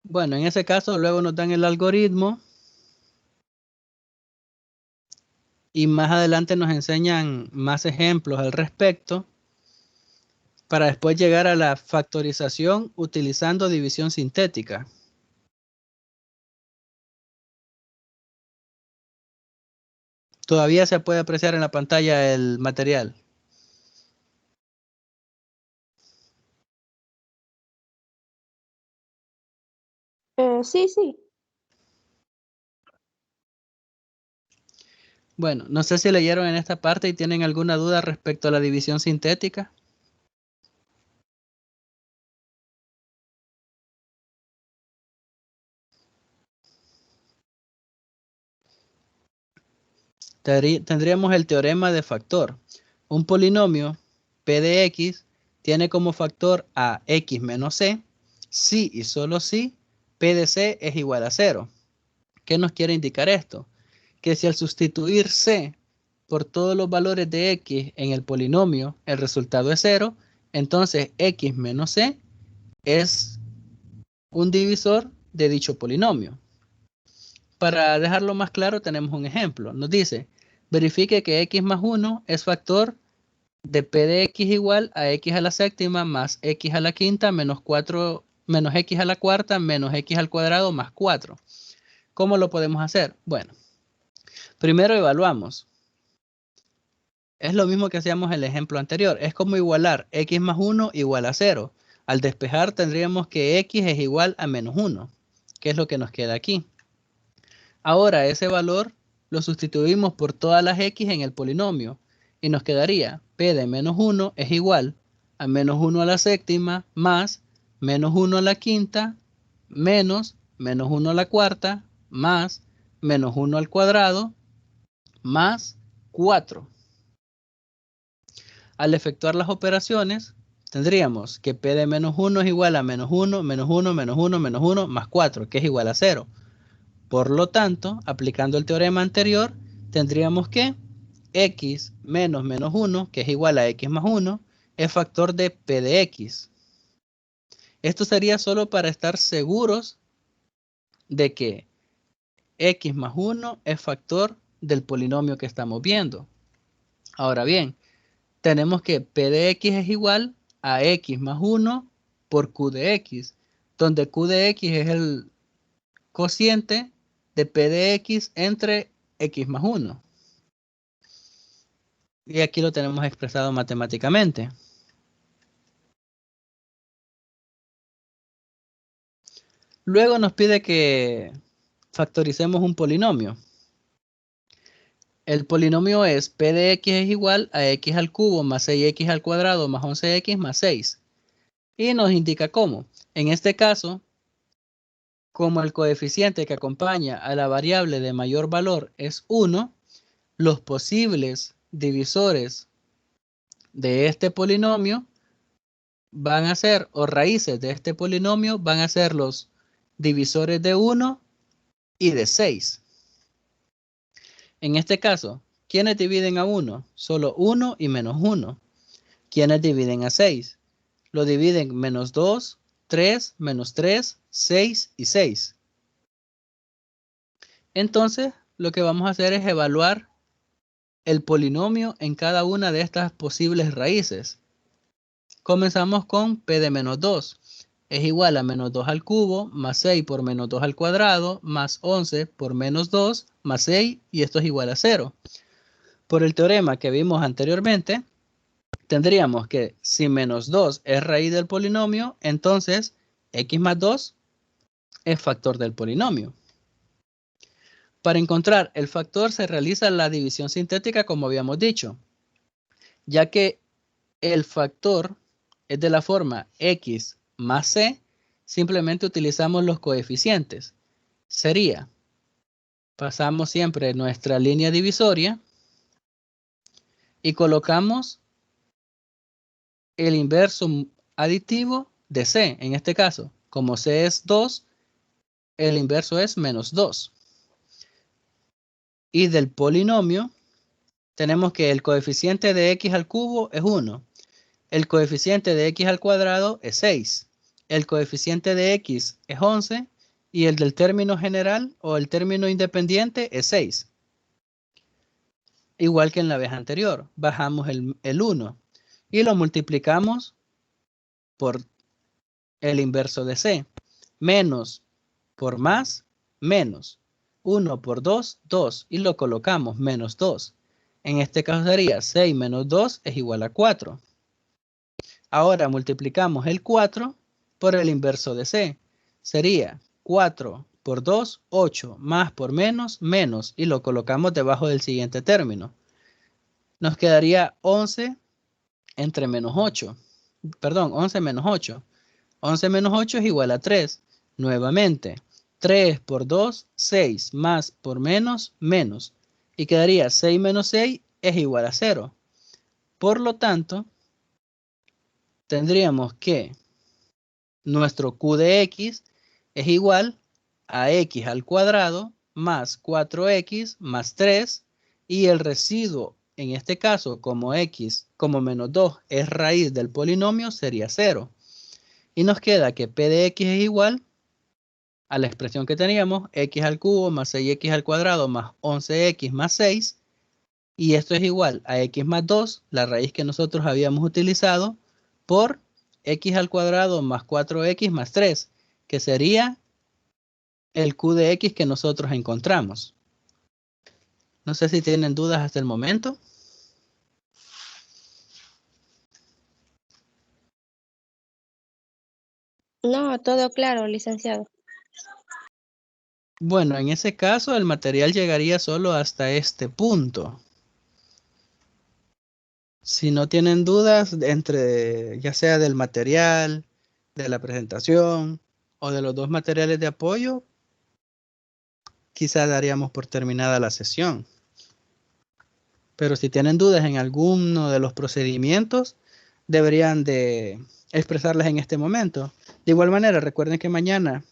Bueno, en ese caso luego nos dan el algoritmo y más adelante nos enseñan más ejemplos al respecto para después llegar a la factorización utilizando división sintética. Todavía se puede apreciar en la pantalla el material. Sí. Bueno, no sé si leyeron en esta parte y tienen alguna duda respecto a la división sintética. Tendríamos el teorema de factor. Un polinomio p de x tiene como factor a x menos c, si y solo si p de c es igual a 0. ¿Qué nos quiere indicar esto? Que si al sustituir c por todos los valores de x en el polinomio, el resultado es 0, Entonces, x menos c es un divisor de dicho polinomio. Para dejarlo más claro, tenemos un ejemplo. Nos dice, verifique que x más 1 es factor de p de x igual a x a la séptima más x a la quinta menos 4 menos x a la cuarta menos x al cuadrado más 4. ¿Cómo lo podemos hacer? Bueno, primero evaluamos. Es lo mismo que hacíamos en el ejemplo anterior. Es como igualar x más 1 igual a 0. Al despejar tendríamos que x es igual a menos 1, que es lo que nos queda aquí. Ahora ese valor lo sustituimos por todas las x en el polinomio y nos quedaría p de menos 1 es igual a menos 1 a la séptima más menos 1 a la quinta menos menos 1 a la cuarta más menos 1 al cuadrado más 4. Al efectuar las operaciones, tendríamos que p de menos 1 es igual a menos 1, menos 1, menos 1, menos 1, más 4, que es igual a 0. Por lo tanto, aplicando el teorema anterior, tendríamos que x menos menos 1, que es igual a x más 1, es factor de p de x. Esto sería solo para estar seguros de que x más 1 es factor del polinomio que estamos viendo. Ahora bien, tenemos que p de x es igual a x más 1 por q de x, donde q de x es el cociente de p de x entre x más 1. Y aquí lo tenemos expresado matemáticamente. Luego nos pide que factoricemos un polinomio. El polinomio es p de x es igual a x al cubo más 6x al cuadrado más 11x más 6. Y nos indica cómo. En este caso, como el coeficiente que acompaña a la variable de mayor valor es 1, los posibles divisores de este polinomio van a ser, o raíces de este polinomio van a ser los divisores de 1 y de 6. En este caso, ¿quiénes dividen a 1? Solo 1 y menos 1. ¿Quiénes dividen a 6? Lo dividen menos 2, 3, menos 3, 6 y 6. Entonces, lo que vamos a hacer es evaluar el polinomio en cada una de estas posibles raíces. Comenzamos con p de menos 2. Es igual a menos 2 al cubo, más 6 por menos 2 al cuadrado, más 11 por menos 2, más 6, y esto es igual a 0. Por el teorema que vimos anteriormente, tendríamos que si menos 2 es raíz del polinomio, entonces x más 2 es factor del polinomio. Para encontrar el factor se realiza la división sintética como habíamos dicho, ya que el factor es de la forma x más c, simplemente utilizamos los coeficientes. Sería, pasamos siempre nuestra línea divisoria y colocamos el inverso aditivo de c. En este caso, como c es 2, el inverso es menos 2. Y del polinomio, tenemos que el coeficiente de x al cubo es 1. El coeficiente de x al cuadrado es 6. El coeficiente de x es 11. Y el del término general o el término independiente es 6. Igual que en la vez anterior, bajamos el 1 y lo multiplicamos por el inverso de c. Menos por más, menos. 1 por 2, 2. Y lo colocamos, menos 2. En este caso sería 6 menos 2 es igual a 4. Ahora multiplicamos el 4 por el inverso de c. Sería 4 por 2, 8. Más por menos, menos. Y lo colocamos debajo del siguiente término. Nos quedaría 11 entre menos 8. Perdón, 11 menos 8. 11 menos 8 es igual a 3. Nuevamente, 3 por 2, 6. Más por menos, menos. Y quedaría 6 menos 6 es igual a 0. Por lo tanto, tendríamos que nuestro q de x es igual a x al cuadrado más 4x más 3. Y el residuo En este caso, como x como menos 2 es raíz del polinomio, sería 0. Y nos queda que p de x es igual a la expresión que teníamos, x al cubo más 6x al cuadrado más 11x más 6. Y esto es igual a x más 2, la raíz que nosotros habíamos utilizado, por x al cuadrado más 4x más 3, que sería el q de x que nosotros encontramos. No sé si tienen dudas hasta el momento. No, todo claro, licenciado. Bueno, en ese caso el material llegaría solo hasta este punto. Si no tienen dudas entre ya sea del material, de la presentación o de los dos materiales de apoyo, quizá daríamos por terminada la sesión. Pero si tienen dudas en alguno de los procedimientos, deberían de expresarlas en este momento. De igual manera, recuerden que mañana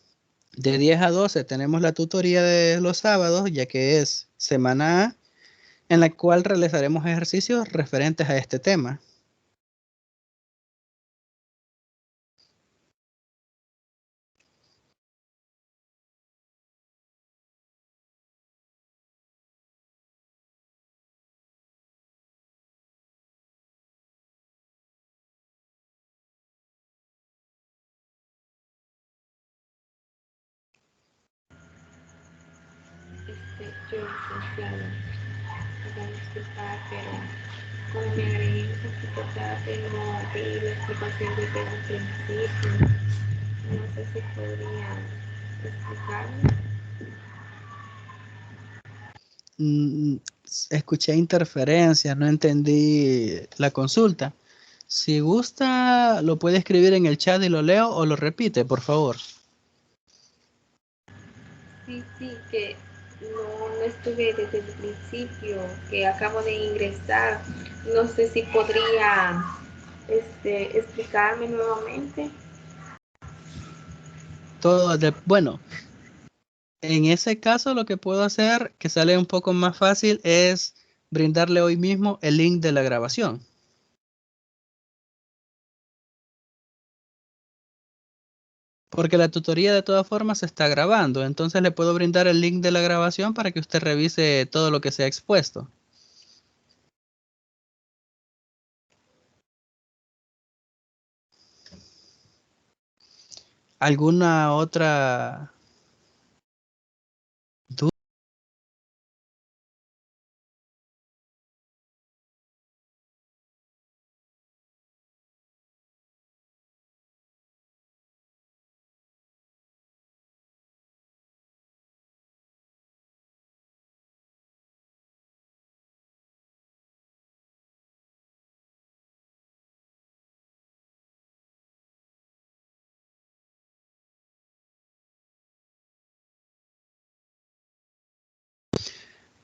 de 10 a 12 tenemos la tutoría de los sábados, ya que es semana A, en la cual realizaremos ejercicios referentes a este tema. Yo, licenciado, me van a disculpar, pero como me agregué un poquito tarde, no vi la explicación desde un principio. No sé si podría explicarme. Mm, Escuché interferencias, no entendí la consulta. Si gusta, lo puede escribir en el chat y lo leo o lo repite, por favor. Sí, que no estuve desde el principio, que acabo de ingresar. No sé si podría explicarme nuevamente. Bueno, en ese caso lo que puedo hacer, que sale un poco más fácil, es brindarle hoy mismo el link de la grabación. Porque la tutoría de todas formas se está grabando, entonces le puedo brindar el link de la grabación para que usted revise todo lo que se ha expuesto. ¿Alguna otra duda?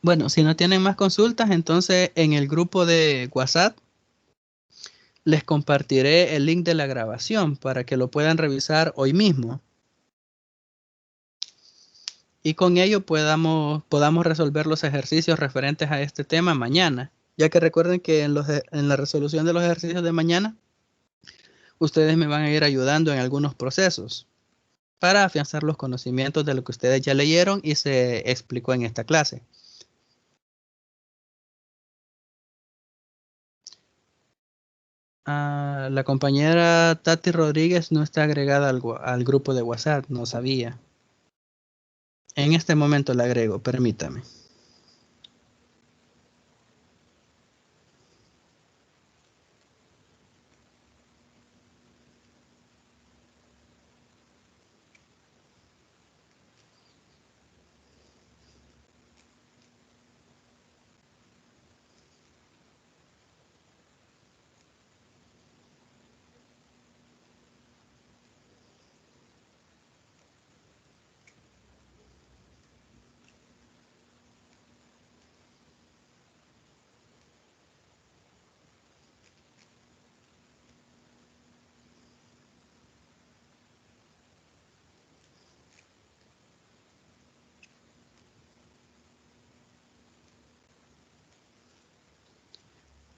Bueno, si no tienen más consultas, entonces en el grupo de WhatsApp les compartiré el link de la grabación para que lo puedan revisar hoy mismo. Y con ello podamos resolver los ejercicios referentes a este tema mañana. Ya que recuerden que en la resolución de los ejercicios de mañana, ustedes me van a ir ayudando en algunos procesos para afianzar los conocimientos de lo que ustedes ya leyeron y se explicó en esta clase. La compañera Tati Rodríguez no está agregada al grupo de WhatsApp, no sabía. En este momento la agrego, permítame.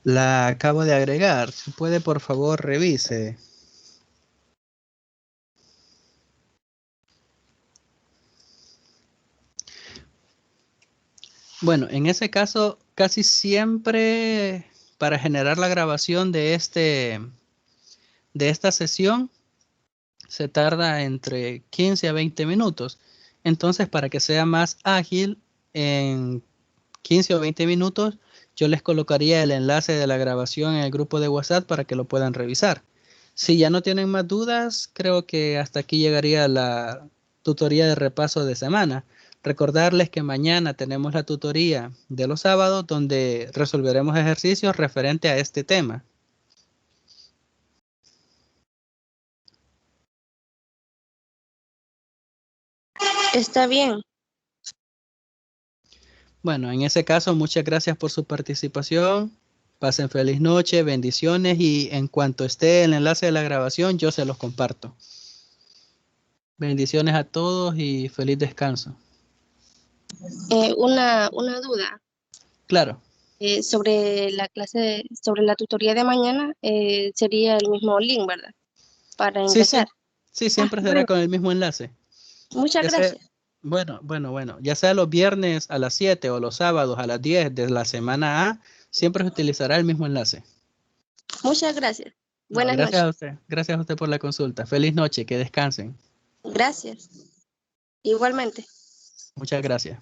La acabo de agregar. Si puede, por favor, revise. Bueno, en ese caso, casi siempre para generar la grabación de esta sesión se tarda entre 15 a 20 minutos. Entonces, para que sea más ágil, en 15 o 20 minutos, yo les colocaría el enlace de la grabación en el grupo de WhatsApp para que lo puedan revisar. Si ya no tienen más dudas, creo que hasta aquí llegaría la tutoría de repaso de semana. Recordarles que mañana tenemos la tutoría de los sábados donde resolveremos ejercicios referente a este tema. Está bien. Bueno, en ese caso, muchas gracias por su participación. Pasen feliz noche, bendiciones y en cuanto esté el enlace de la grabación, yo se los comparto. Bendiciones a todos y feliz descanso. Una duda Claro, sobre la clase, sobre la tutoría de mañana, sería el mismo link, ¿verdad? Para sí, ingresar. sí, siempre será Bueno, con el mismo enlace. muchas Ya sea, gracias. bueno, ya sea los viernes a las 7 o los sábados a las 10 de la semana A, siempre se utilizará el mismo enlace. Muchas gracias. No, Buenas noches. gracias a usted por la consulta. Feliz noche, que descansen. Gracias. Igualmente. Muchas gracias.